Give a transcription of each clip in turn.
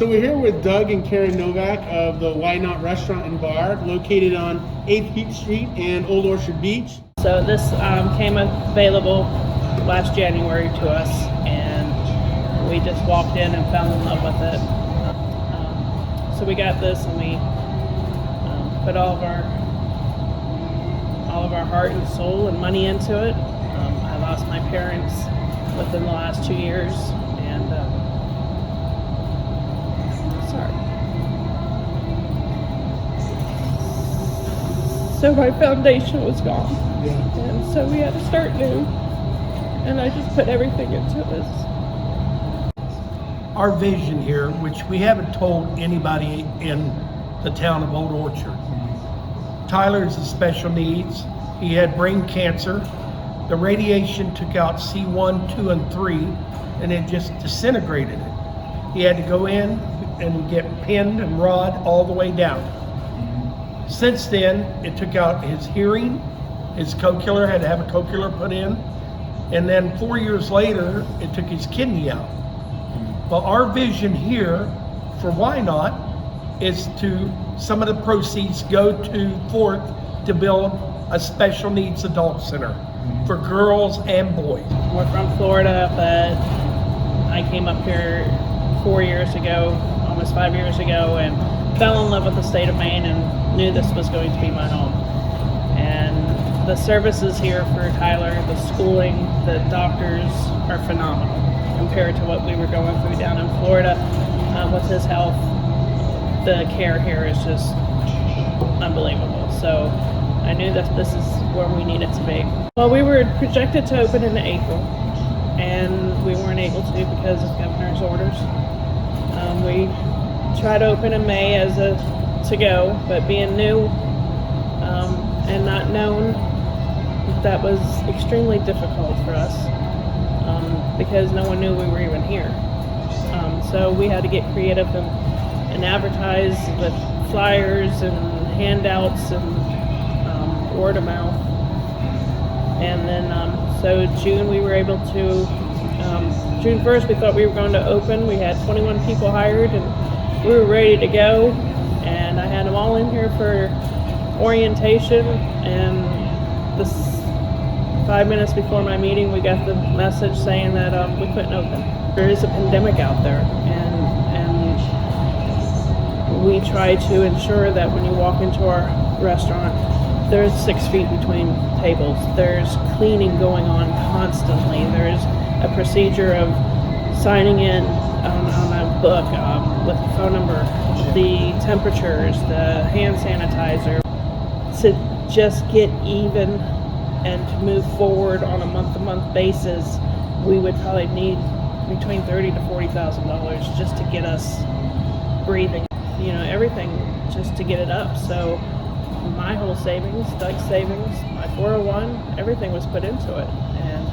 So we're here with Doug and Karen Novak of the Why Not Restaurant and Bar, located on 8th Heat Street and Old Orchard Beach. So this came available last January to us, and we just walked in and fell in love with it. So we got this, and we put all of our heart and soul and money into it. I lost my parents within the last 2 years, and so my foundation was gone. Yeah. And so we had to start new, and I just put everything into this. Our vision here, which we haven't told anybody in the town of Old Orchard. Tyler's a special needs. He had brain cancer. The radiation took out C1, 2, and 3, and it just disintegrated it. He had to go in and get pinned and rod all the way down. Since then, it took out his hearing, his cochlear, had to have a cochlear put in, and then 4 years later, it took his kidney out. Well, our vision here for Why Not is to, some of the proceeds go to Fort to build a special needs adult center for girls and boys. We're from Florida, but I came up here 4 years ago, almost 5 years ago, and fell in love with the state of Maine and knew this was going to be my home. And the services here for Tyler, the schooling, the doctors are phenomenal compared to what we were going through down in Florida with his health. The care here is just unbelievable. So I knew that this is where we needed to be. Well, we were projected to open in April, and we weren't able to because of governor's orders. We tried to open in May as a to-go, but being new and not known, that was extremely difficult for us because no one knew we were even here. So we had to get creative and advertise with flyers and handouts and word of mouth. And then, so June we were able to, June 1st we thought we were going to open. We had 21 people hired and we were ready to go. And I had them all in here for orientation, and this 5 minutes before my meeting we got the message saying that we couldn't open. There is a pandemic out there, and we try to ensure that when you walk into our restaurant, there's 6 feet between tables. There's cleaning going on constantly. There's a procedure of signing in on a book with the phone number, the temperatures, the hand sanitizer, to just get even and to move forward on a month-to-month basis. We would probably need between $30,000 to $40,000 just to get us breathing. You know, everything just to get it up. So my whole savings, Doug's savings, my 401, everything was put into it. And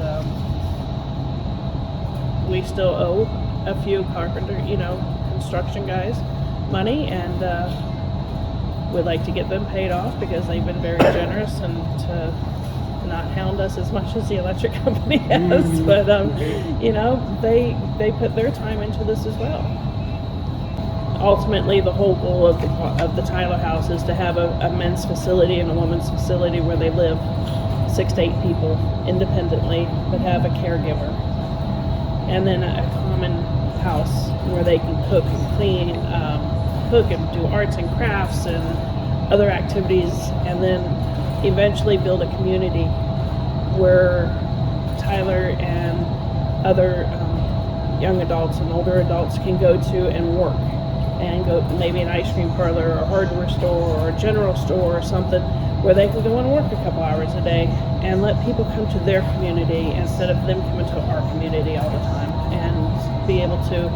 we still owe a few construction guys money, and we'd like to get them paid off because they've been very generous and to not hound us as much as the electric company has. But they put their time into this as well. Ultimately, the whole goal of the Tyler House is to have a men's facility and a women's facility where they live 6 to 8 people independently, but have a caregiver, and then a common house where they can cook and clean, cook and do arts and crafts and other activities, and then eventually build a community where Tyler and other young adults and older adults can go to and work, and go maybe an ice cream parlor or a hardware store or a general store or something where they can go and work a couple hours a day and let people come to their community instead of them coming to our community all the time, and be able to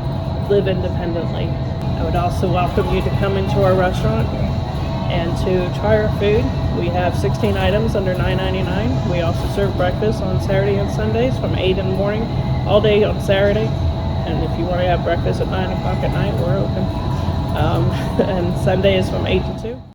live independently. I would also welcome you to come into our restaurant and to try our food. We have 16 items under $9.99. We also serve breakfast on Saturday and Sundays from 8 in the morning all day on Saturday. And if you want to have breakfast at 9 o'clock at night, we're open. And Sunday is from 8 to 2.